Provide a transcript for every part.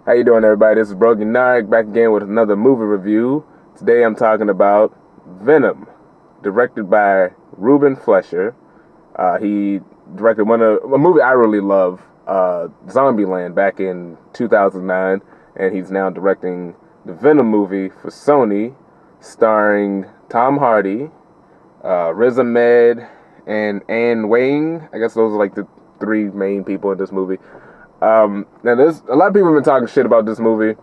How you doing, everybody? This is Brogi Naric back again with another movie review. Today I'm talking about Venom, directed by Ruben Fleischer. He directed a movie I really love, Zombieland, back in 2009, and he's now directing the Venom movie for Sony, starring Tom Hardy, Riz Ahmed, and Anne Wang. I guess those are like the three main people in this movie. Now, there's a lot of people have been talking shit about this movie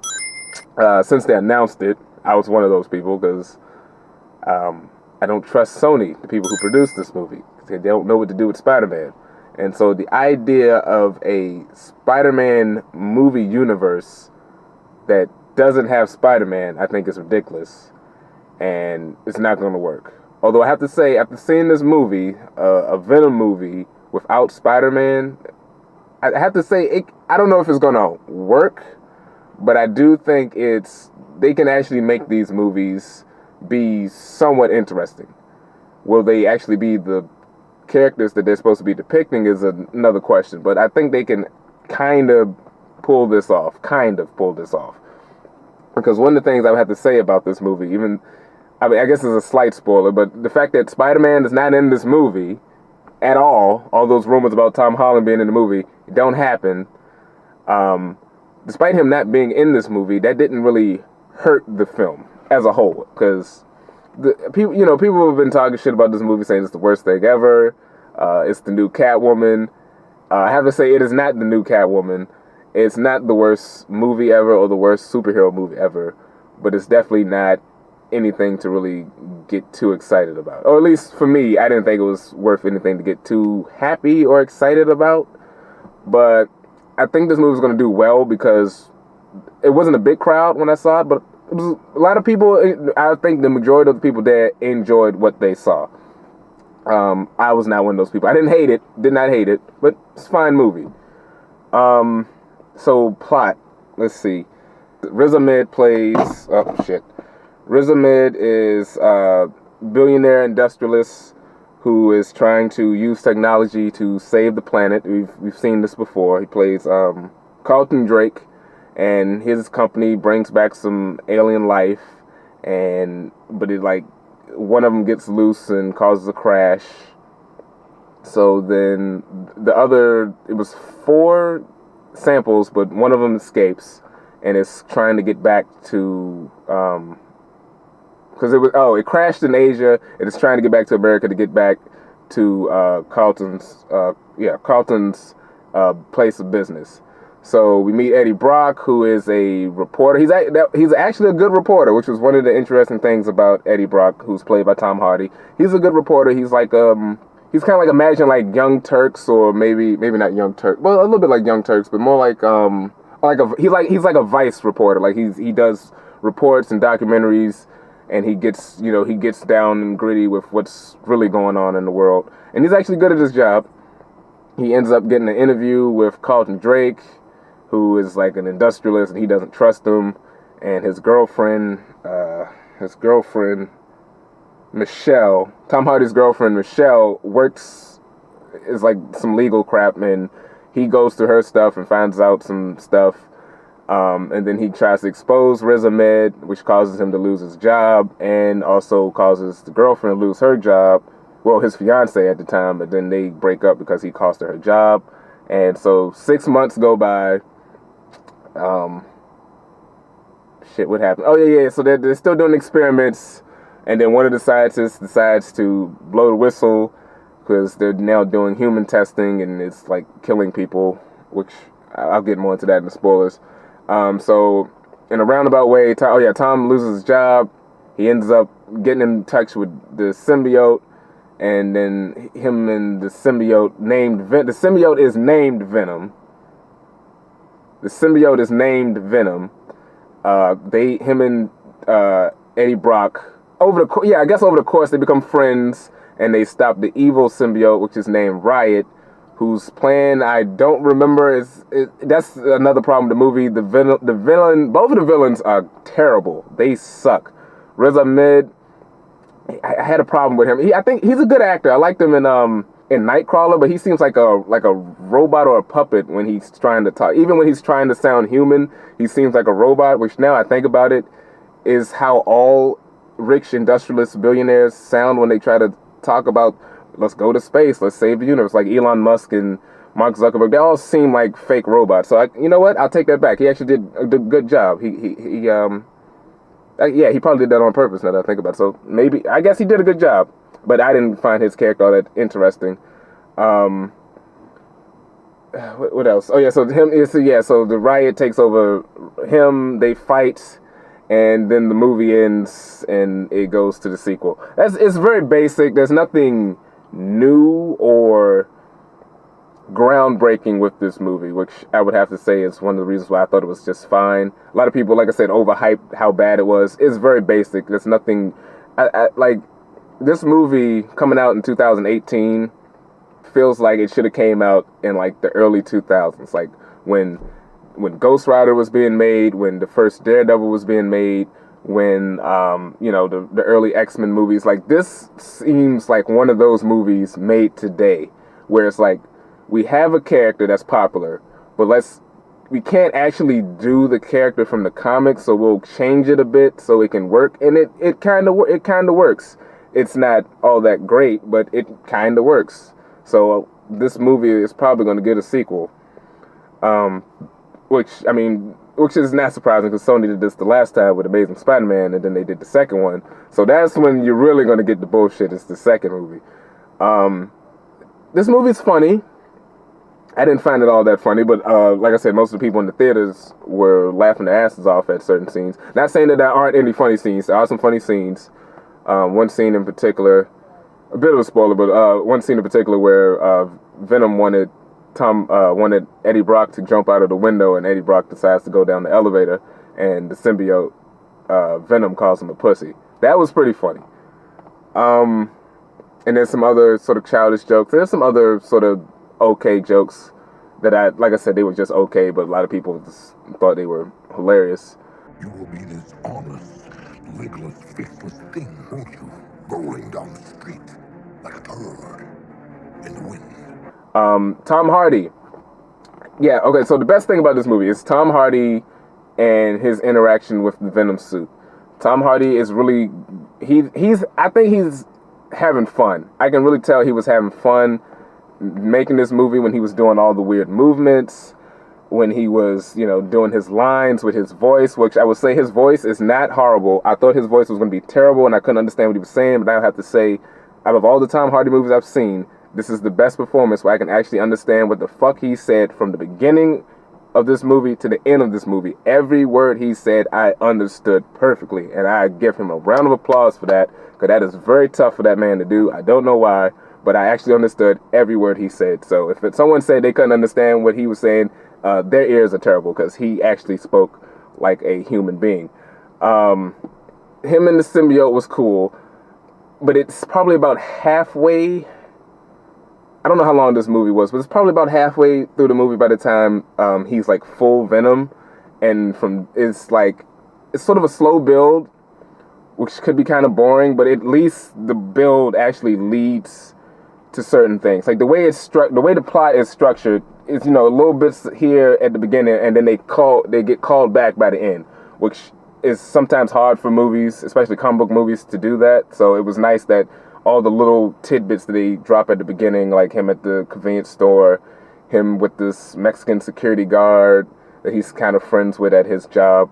since they announced it. I was one of those people because I don't trust Sony, the people who produced this movie. They don't know what to do with Spider-Man. And so the idea of a Spider-Man movie universe that doesn't have Spider-Man, I think is ridiculous. And it's not going to work. Although I have to say, after seeing this movie, a Venom movie without Spider-Man, I have to say, I don't know if it's going to work, but I do think they can actually make these movies be somewhat interesting. Will they actually be the characters that they're supposed to be depicting is another question, but I think they can kind of pull this off. Because one of the things I would have to say about this movie, I guess it's a slight spoiler, but the fact that Spider-Man is not in this movie at all those rumors about Tom Holland being in the movie don't happen. Despite him not being in this movie, that didn't really hurt the film as a whole, because people have been talking shit about this movie, saying it's the worst thing ever. It's the new Catwoman. I have to say, it is not the new Catwoman. It's not the worst movie ever or the worst superhero movie ever, but it's definitely not anything to really get too excited about. Or at least for me, I didn't think it was worth anything to get too happy or excited about. But I think this movie is going to do well because it wasn't a big crowd when I saw it, but it was a lot of people. I think the majority of the people there enjoyed what they saw. I was not one of those people. I did not hate it, but it's a fine movie. So plot, let's see. Riz Ahmed plays, Riz Ahmed is a billionaire industrialist who is trying to use technology to save the planet. We've seen this before. He plays Carlton Drake, and his company brings back some alien life, but one of them gets loose and causes a crash. So then it was 4 samples, but one of them escapes and is trying to get back to because it crashed in Asia. It is trying to get back to America to get back to Carlton's place of business. So we meet Eddie Brock, who is a reporter. He's actually a good reporter, which was one of the interesting things about Eddie Brock, who's played by Tom Hardy. He's a good reporter. He's like he's kind of like, imagine like Young Turks, or maybe not Young Turks, well, a little bit like Young Turks, but more like he's like a Vice reporter. Like he does reports and documentaries, and he gets down and gritty with what's really going on in the world. And he's actually good at his job. He ends up getting an interview with Carlton Drake, who is like an industrialist, and he doesn't trust him. And his girlfriend Michelle, Tom Hardy's girlfriend Michelle, is like some legal crap, and he goes through her stuff and finds out some stuff. And then he tries to expose Riz Ahmed, which causes him to lose his job, and also causes the girlfriend to lose her job. Well, his fiance at the time, but then they break up because he cost her job. And so 6 months go by. What happened? Oh, yeah. So they're still doing experiments, and then one of the scientists decides to blow the whistle because they're now doing human testing, and it's like killing people, which I'll get more into that in the spoilers. So in a roundabout way, Tom loses his job. He ends up getting in touch with the symbiote, and then him and the symbiote the symbiote is named Venom. The symbiote is named Venom. Him and Eddie Brock, over the course they become friends, and they stop the evil symbiote, which is named Riot, whose plan I don't remember. That's another problem with the movie. The villain, both of the villains are terrible. They suck. Riz Ahmed, I had a problem with him. I think he's a good actor. I liked him in in Nightcrawler, but he seems like a robot or a puppet when he's trying to talk. Even when he's trying to sound human, he seems like a robot, which now I think about it, is how all rich industrialist billionaires sound when they try to talk about, let's go to space, let's save the universe. Like Elon Musk and Mark Zuckerberg, they all seem like fake robots. So you know what? I'll take that back. He actually did a good job. Yeah, he probably did that on purpose. Now that I think about it. So maybe, I guess he did a good job, but I didn't find his character all that interesting. What else? Oh yeah, so so the riot takes over him. They fight, and then the movie ends, and it goes to the sequel. It's very basic. There's nothing new or groundbreaking with this movie, which I would have to say is one of the reasons why I thought it was just fine. A lot of people, like I said, overhyped how bad it was. It's very basic. There's nothing. Like this movie coming out in 2018 feels like it should have came out in like the early 2000s, like when Ghost Rider was being made, when the first Daredevil was being made, when the early X-Men movies. Like this seems like one of those movies made today, where it's like, we have a character that's popular, but we can't actually do the character from the comics, so we'll change it a bit so it can work, and it kind of works. It's not all that great, but it kind of works. So this movie is probably going to get a sequel, which is not surprising because Sony did this the last time with Amazing Spider-Man, and then they did the second one. So that's when you're really going to get the bullshit. It's the second movie. This movie's funny. I didn't find it all that funny, but like I said, most of the people in the theaters were laughing their asses off at certain scenes. Not saying that there aren't any funny scenes. There are some funny scenes. One scene in particular, a bit of a spoiler, but one scene in particular where Venom wanted Eddie Brock to jump out of the window, and Eddie Brock decides to go down the elevator, and the symbiote Venom calls him a pussy. That was pretty funny. And there's some other sort of childish jokes. There's some other sort of okay jokes that like I said, they were just okay, but a lot of people just thought they were hilarious. You will be this honest, legless, faceless thing, won't you? Rolling down the street like a turd in the wind. Tom Hardy. Yeah, okay, so the best thing about this movie is Tom Hardy and his interaction with the Venom suit. Tom Hardy is really, I think he's having fun. I can really tell he was having fun making this movie when he was doing all the weird movements, when he was, doing his lines with his voice, which I would say his voice is not horrible. I thought his voice was going to be terrible and I couldn't understand what he was saying, but I have to say, out of all the Tom Hardy movies I've seen, this is the best performance where I can actually understand what the fuck he said from the beginning of this movie to the end of this movie. Every word he said, I understood perfectly, and I give him a round of applause for that, because that is very tough for that man to do. I don't know why, but I actually understood every word he said. So if someone said they couldn't understand what he was saying, their ears are terrible, because he actually spoke like a human being. Him and the symbiote was cool, but it's probably about halfway. I don't know how long this movie was, but it's probably about halfway through the movie by the time he's like full Venom, and it's sort of a slow build, which could be kind of boring, but at least the build actually leads to certain things. Like the way the plot is structured is, little bits here at the beginning, and then they get called back by the end, which is sometimes hard for movies, especially comic book movies, to do that. So it was nice that all the little tidbits that they drop at the beginning, like him at the convenience store, him with this Mexican security guard that he's kind of friends with at his job.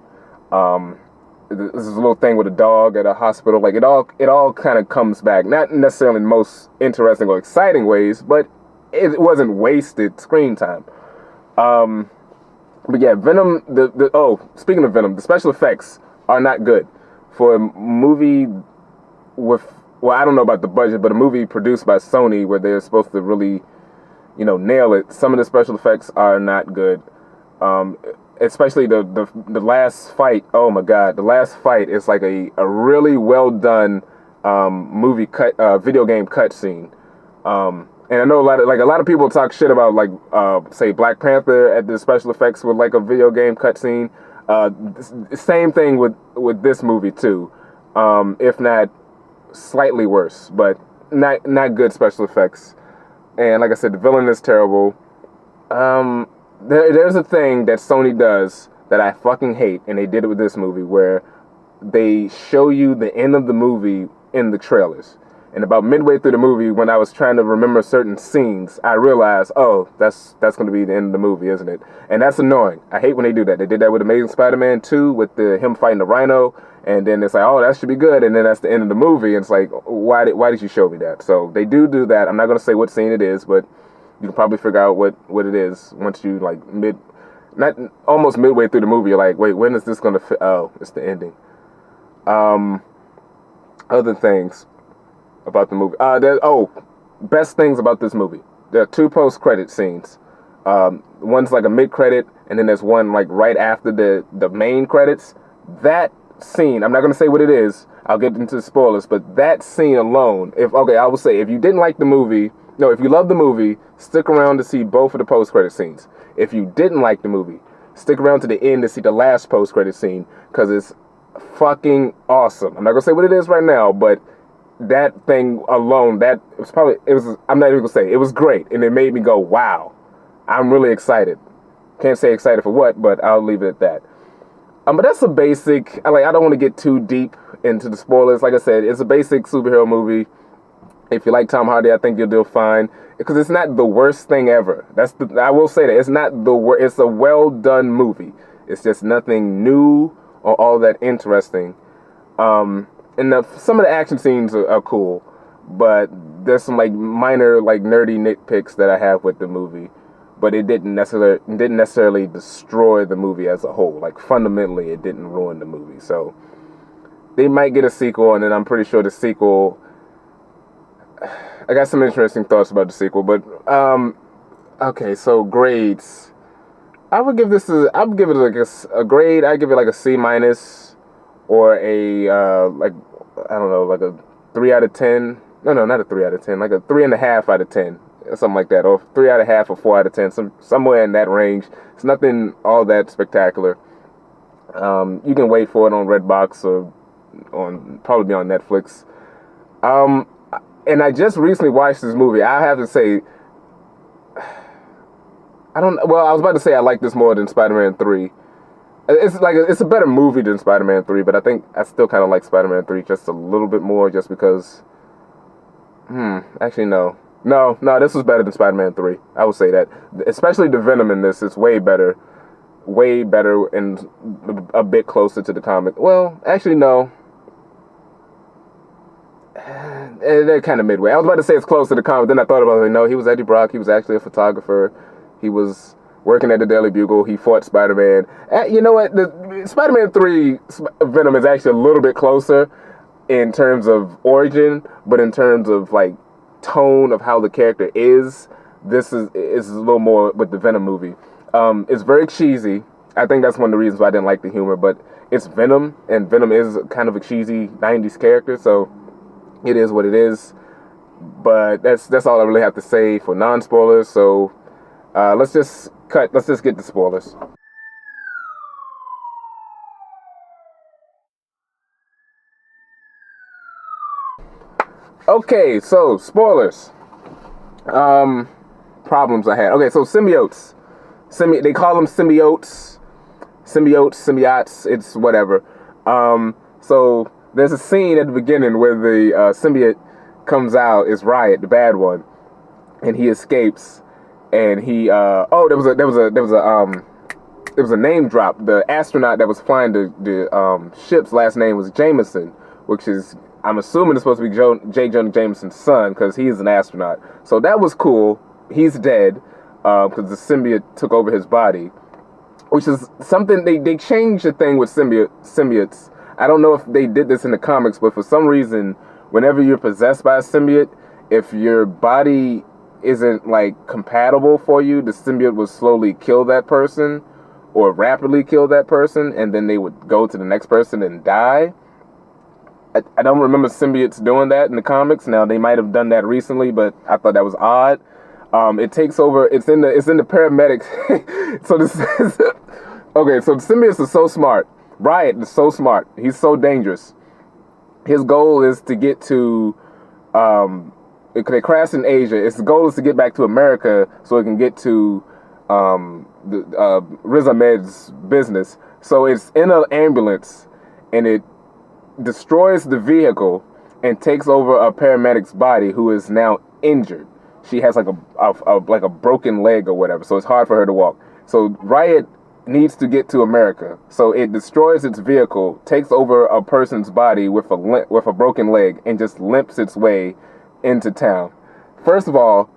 This is a little thing with a dog at a hospital. Like it all kind of comes back. Not necessarily in the most interesting or exciting ways, but it wasn't wasted screen time. But yeah, Venom. Speaking of Venom, the special effects are not good for a movie with. Well, I don't know about the budget, but a movie produced by Sony where they're supposed to really, nail it. Some of the special effects are not good. Especially the last fight. Oh my God, the last fight is like a really well done movie cut, video game cutscene. And I know a lot of people talk shit about say Black Panther at the special effects with like a video game cutscene. Same thing with this movie too, if not slightly worse, but not good special effects. and like I said, the villain is terrible. There's a thing that Sony does that I fucking hate, and they did it with this movie, where they show you the end of the movie in the trailers. And about midway through the movie, when I was trying to remember certain scenes, I realized, oh, that's going to be the end of the movie, isn't it? And that's annoying. I hate when they do that. They did that with Amazing Spider-Man 2 with him fighting the Rhino, and then it's like, oh, that should be good, and then that's the end of the movie, and it's like, why did you show me that? So they do that. I'm not going to say what scene it is, but you can probably figure out what it is once you, like, almost midway through the movie, you're like, wait, when is this going to fit? Oh, it's the ending. Other things about the movie. Best things about this movie. There are 2 post-credit scenes. One's like a mid-credit, and then there's one like right after the main credits. That scene, I'm not going to say what it is. I'll get into the spoilers, but that scene alone, I will say, if you didn't like the movie, no, if you love the movie, stick around to see both of the post-credit scenes. If you didn't like the movie, stick around to the end to see the last post-credit scene, because it's fucking awesome. I'm not going to say what it is right now, but that thing alone, I'm not even going to say, it was great, and it made me go, wow, I'm really excited. Can't say excited for what, but I'll leave it at that. But that's a basic, I don't want to get too deep into the spoilers. Like I said, it's a basic superhero movie. If you like Tom Hardy, I think you'll do fine, because it's not the worst thing ever. I will say that. It's not the worst. It's a well-done movie. It's just nothing new or all that interesting. And some of the action scenes are cool, but there's some like minor like nerdy nitpicks that I have with the movie. But it didn't necessarily destroy the movie as a whole. Like fundamentally, it didn't ruin the movie. So they might get a sequel, and then I'm pretty sure the sequel. I got some interesting thoughts about the sequel, but okay. So grades, I would give it like a grade. I give it like a C minus, or a like a 3 out of 10. No, not a 3 out of 10. Like a 3.5 out of 10. Something like that, or 3 out of half or 4 out of 10, somewhere in that range. It's nothing all that spectacular. You can wait for it on Redbox or probably on Netflix. And I just recently watched this movie. I have to say, I was about to say I like this more than Spider-Man 3. It's a better movie than Spider-Man 3, but I think I still kind of like Spider-Man 3 just a little bit more, just because. Actually, no. No, this was better than Spider-Man 3. I would say that. Especially the Venom in this is way better. Way better and a bit closer to the comic. Well, actually, no. They're kind of midway. I was about to say it's close to the comic. Then I thought about it. No, he was Eddie Brock. He was actually a photographer. He was working at the Daily Bugle. He fought Spider-Man. You know what? The Spider-Man 3 Venom is actually a little bit closer in terms of origin, but in terms of, like, tone of how the character is, this is a little more with the Venom movie. It's very cheesy. I think that's one of the reasons why I didn't like the humor, but it's Venom, and Venom is kind of a cheesy 90s character, so it is what it is. But that's all I really have to say for non-spoilers, so let's just get the spoilers. Okay, so spoilers. Problems I had. Okay, so symbiotes. They call them symbiotes. Symbiotes, it's whatever. So there's a scene at the beginning where the symbiote comes out, is Riot, the bad one, and he escapes, and he there was a name drop. The astronaut that was flying the ship's last name was Jameson, which is, I'm assuming it's supposed to be J. Jonah Jameson's son, because he's an astronaut. So that was cool. He's dead because the symbiote took over his body, which is something they changed the thing with symbiotes. I don't know if they did this in the comics, but for some reason, whenever you're possessed by a symbiote, if your body isn't like compatible for you, the symbiote will slowly kill that person or rapidly kill that person, and then they would go to the next person and die. I don't remember symbiotes doing that in the comics. Now, they might have done that recently, but I thought that was odd. It takes over. It's in the paramedics. So this is okay. So the symbiotes are so smart. Riot is so smart. He's so dangerous. His goal is to get to They crashed in Asia. Its goal is to get back to America so it can get to Riz Ahmed's business. So it's in an ambulance, and it destroys the vehicle and takes over a paramedic's body who is now injured. She has like a broken leg or whatever, so it's hard for her to walk. So Riot needs to get to America, so it destroys its vehicle, takes over a person's body with a broken leg, and just limps its way into town. First of all,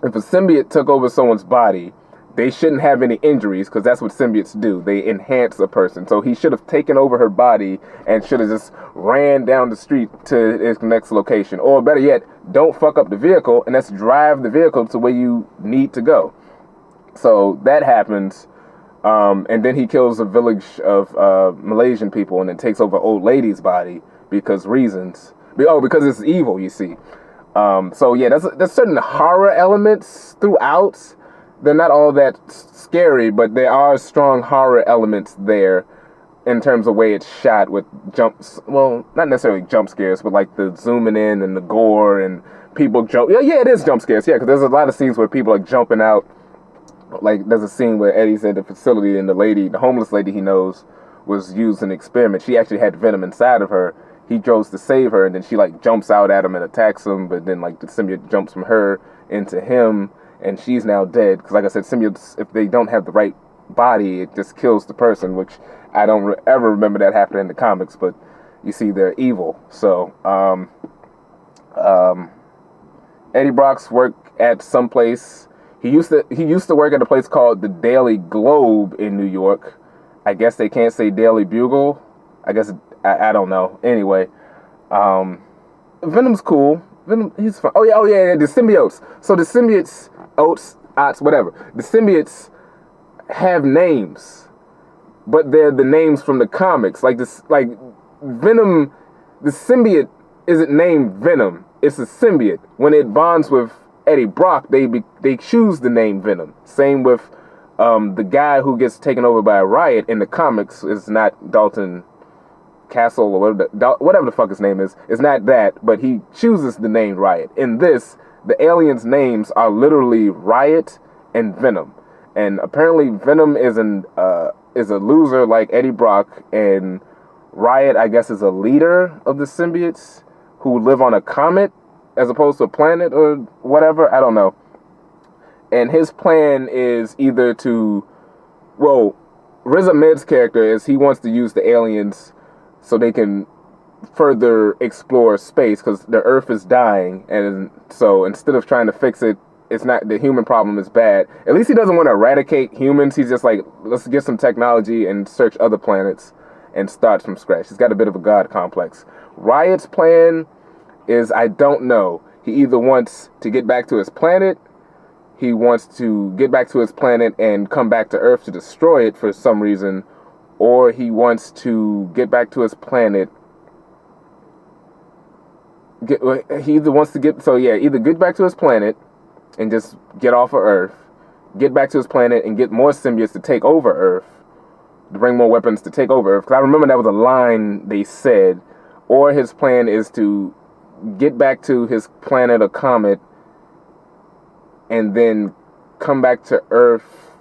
if a symbiote took over someone's body, they shouldn't have any injuries, because that's what symbiotes do. They enhance a person. So he should have taken over her body and should have just ran down the street to his next location. Or better yet, don't fuck up the vehicle, and let's drive the vehicle to where you need to go. So that happens. And then he kills a village of Malaysian people and then takes over old lady's body because reasons. Because it's evil, you see. So yeah, there's certain horror elements throughout. They're not all that scary, but there are strong horror elements there in terms of the way it's shot with jumps. Well, not necessarily jump scares, but like the zooming in and the gore and people jump. Yeah, it is jump scares. Yeah, because there's a lot of scenes where people are jumping out. Like there's a scene where Eddie's at the facility and the homeless lady he knows, was used in an experiment. She actually had venom inside of her. He goes to save her, and then she like jumps out at him and attacks him. But then like the symbiote jumps from her into him. And she's now dead, because like I said, symbiotes, if they don't have the right body, it just kills the person, which I don't ever remember that happening in the comics, but you see, they're evil. So, Eddie Brock's work at some place, he used to work at a place called the Daily Globe in New York. I guess they can't say Daily Bugle. I guess, I don't know. Anyway, Venom's cool. Venom, he's fun. Oh yeah, the symbiotes. So the symbiotes, whatever. The symbiotes have names, but they're the names from the comics. Like Venom, the symbiote isn't named Venom. It's a symbiote. When it bonds with Eddie Brock, they choose the name Venom. Same with the guy who gets taken over by a Riot in the comics is not Dalton Castle or whatever the fuck his name is. It's not that, but he chooses the name Riot. In this, the aliens' names are literally Riot and Venom, and apparently Venom is a loser like Eddie Brock, and Riot, I guess, is a leader of the symbiotes who live on a comet as opposed to a planet or whatever. I don't know. And his plan is either to, Riz Ahmed's character is he wants to use the aliens so they can further explore space, because the Earth is dying, and so instead of trying to fix it, it's not the human problem is bad. At least he doesn't want to eradicate humans. He's just like, let's get some technology and search other planets and start from scratch. He's got a bit of a god complex. Riot's plan is, I don't know. He either wants to get back to his planet, he wants to get back to his planet and come back to Earth to destroy it for some reason, or he wants to get back to his planet. Either get back to his planet and just get off of Earth, get back to his planet and get more symbiotes to take over Earth, to bring more weapons to take over Earth. Because I remember that was a line they said. Or his plan is to get back to his planet or comet and then come back to Earth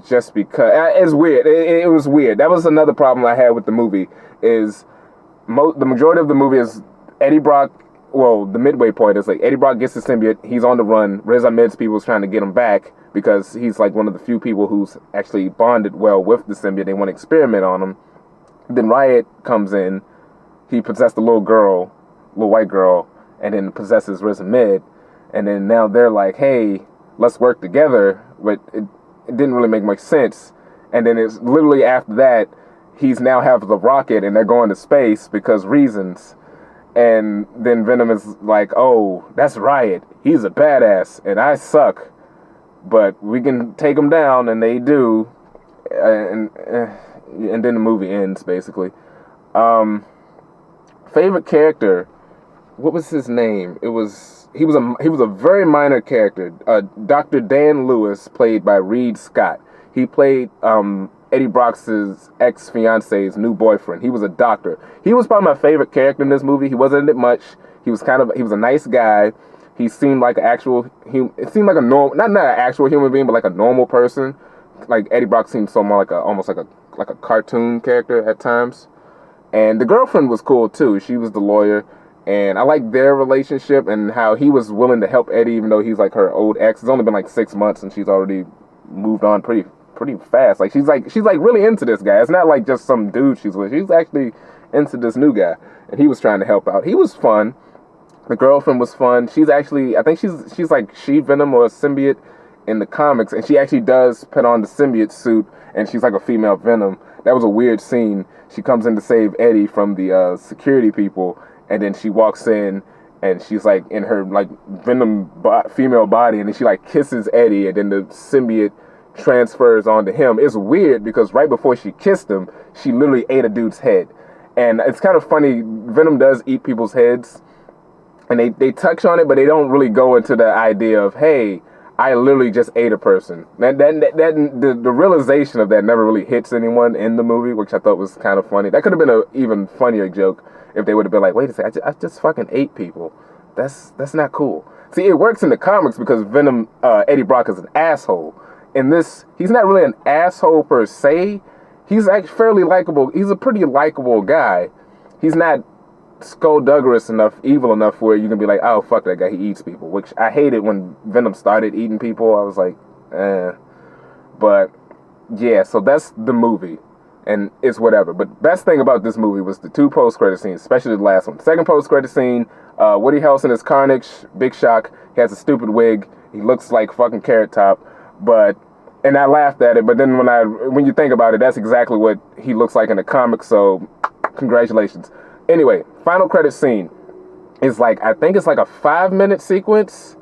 just because. It's weird. It was weird. That was another problem I had with the movie, is the majority of the movie is Eddie Brock. Well, the midway point is like Eddie Brock gets the symbiote, he's on the run, Riz Ahmed's people's trying to get him back because he's like one of the few people who's actually bonded well with the symbiote. They want to experiment on him. Then Riot comes in, he possessed a little white girl, and then possesses Riz Ahmed, and then now they're like, hey, let's work together, but it didn't really make much sense. And then it's literally after that, he's now have the rocket and they're going to space because reasons. And then Venom is like, oh, that's Riot. He's a badass, and I suck. But we can take him down, and they do. And then the movie ends, basically. Favorite character, what was his name? He was a very minor character. Dr. Dan Lewis, played by Reed Scott. He played Eddie Brock's ex-fiance's new boyfriend. He was a doctor. He was probably my favorite character in this movie. He wasn't in it much. He was a nice guy. he seemed like an actual it seemed like a normal, not an actual human being, but like a normal person. Like Eddie Brock seemed so more like almost like a cartoon character at times. And the girlfriend was cool too. She was the lawyer, and I liked their relationship and how he was willing to help Eddie, even though he's like her old ex. It's only been like 6 months, and she's already moved on pretty fast. Like she's like really into this guy. It's not like just some dude she's with. She's actually into this new guy, and he was trying to help out. He was fun. The girlfriend was fun. She's actually, I think she's like Venom or a symbiote in the comics, and she actually does put on the symbiote suit, and she's like a female Venom. That was a weird scene. She comes in to save Eddie from the security people, and then she walks in, and she's like in her like Venom female body, and then she like kisses Eddie, and then the symbiote transfers onto him. It's weird because right before she kissed him, she literally ate a dude's head. And it's kind of funny, Venom does eat people's heads, and they touch on it, but they don't really go into the idea of, hey, I literally just ate a person. The realization of that never really hits anyone in the movie, which I thought was kind of funny. That could have been an even funnier joke if they would have been like, wait a second, I just fucking ate people. That's not cool. See, it works in the comics because Venom, Eddie Brock is an asshole. In this, he's not really an asshole per se. He's actually fairly likable. He's a pretty likable guy. He's not skullduggerous enough, evil enough where you can be like, oh, fuck that guy, he eats people, which I hated when Venom started eating people. I was like, eh. But, yeah, so that's the movie, and it's whatever. But best thing about this movie was the 2 post-credit scenes, especially the last one. Second post-credit scene, Woody Harrelson is Carnage, big shock. He has a stupid wig. He looks like fucking Carrot Top, and I laughed at it, but then when you think about it, that's exactly what he looks like in the comics, so congratulations. Anyway, final credit scene is like, I think it's like a 5-minute sequence.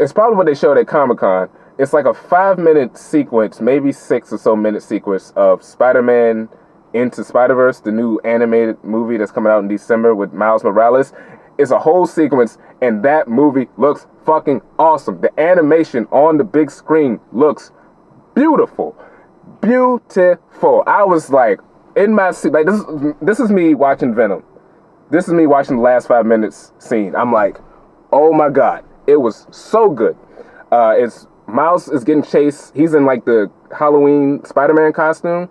It's probably what they showed at Comic-Con. It's like a 5-minute sequence, maybe 6 or so minute sequence of Spider-Man Into Spider-Verse, the new animated movie that's coming out in December with Miles Morales. It's a whole sequence, and that movie looks fucking awesome. The animation on the big screen looks beautiful. Beautiful. I was like, in my seat, like this is me watching Venom. This is me watching the last 5 minutes scene. I'm like, oh my god, it was so good. It's Miles is getting chased. He's in like the Halloween Spider-Man costume.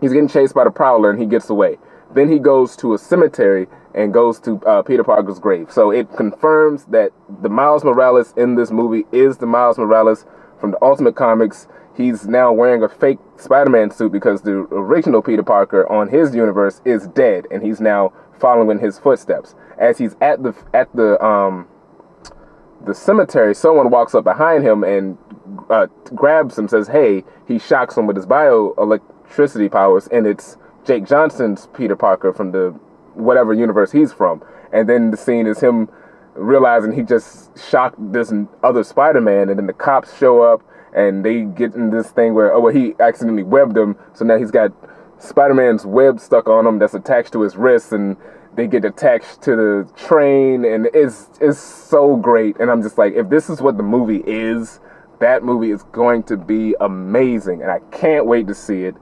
He's getting chased by the Prowler, and he gets away. Then he goes to a cemetery and goes to Peter Parker's grave. So it confirms that the Miles Morales in this movie is the Miles Morales from the Ultimate Comics. He's now wearing a fake Spider-Man suit because the original Peter Parker on his universe is dead, and he's now following his footsteps. As he's at the cemetery, someone walks up behind him and grabs him, says, hey, he shocks him with his bioelectricity powers, and it's Jake Johnson's Peter Parker from the whatever universe he's from. And then the scene is him realizing he just shocked this other Spider-Man, and then the cops show up, and they get in this thing where, he accidentally webbed him, so now he's got Spider-Man's web stuck on him that's attached to his wrist, and they get attached to the train, and it's so great. And I'm just like, if this is what the movie is, that movie is going to be amazing, and I can't wait to see it.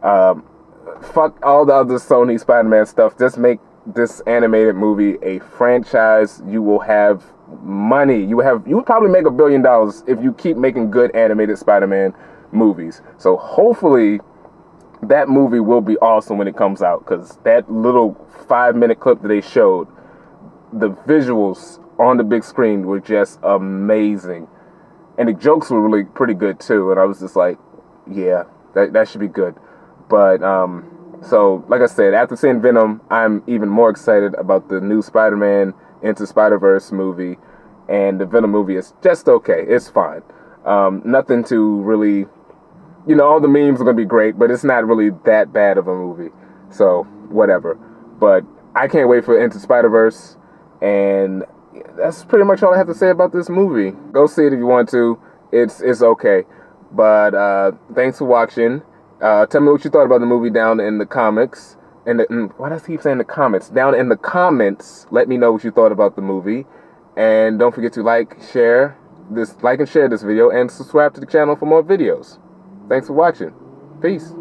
Fuck all the other Sony Spider-Man stuff. Just make this animated movie a franchise. You will have money. You would probably make $1 billion if you keep making good animated Spider-Man movies. So hopefully that movie will be awesome when it comes out, because that little 5-minute clip that they showed, the visuals on the big screen were just amazing, and the jokes were really pretty good too. And I was just like, yeah, that should be good. But so like I said, after seeing Venom, I'm even more excited about the new Spider-Man Into Spider-Verse movie, and the Venom movie is just okay. It's fine. Nothing to really, all the memes are going to be great, but it's not really that bad of a movie. So, whatever. But I can't wait for Into Spider-Verse, and that's pretty much all I have to say about this movie. Go see it if you want to. It's okay. But thanks for watching. Tell me what you thought about the movie down in the comics. Why does he keep saying the comments? Down in the comments, let me know what you thought about the movie. And don't forget to like and share this video, and subscribe to the channel for more videos. Thanks for watching. Peace.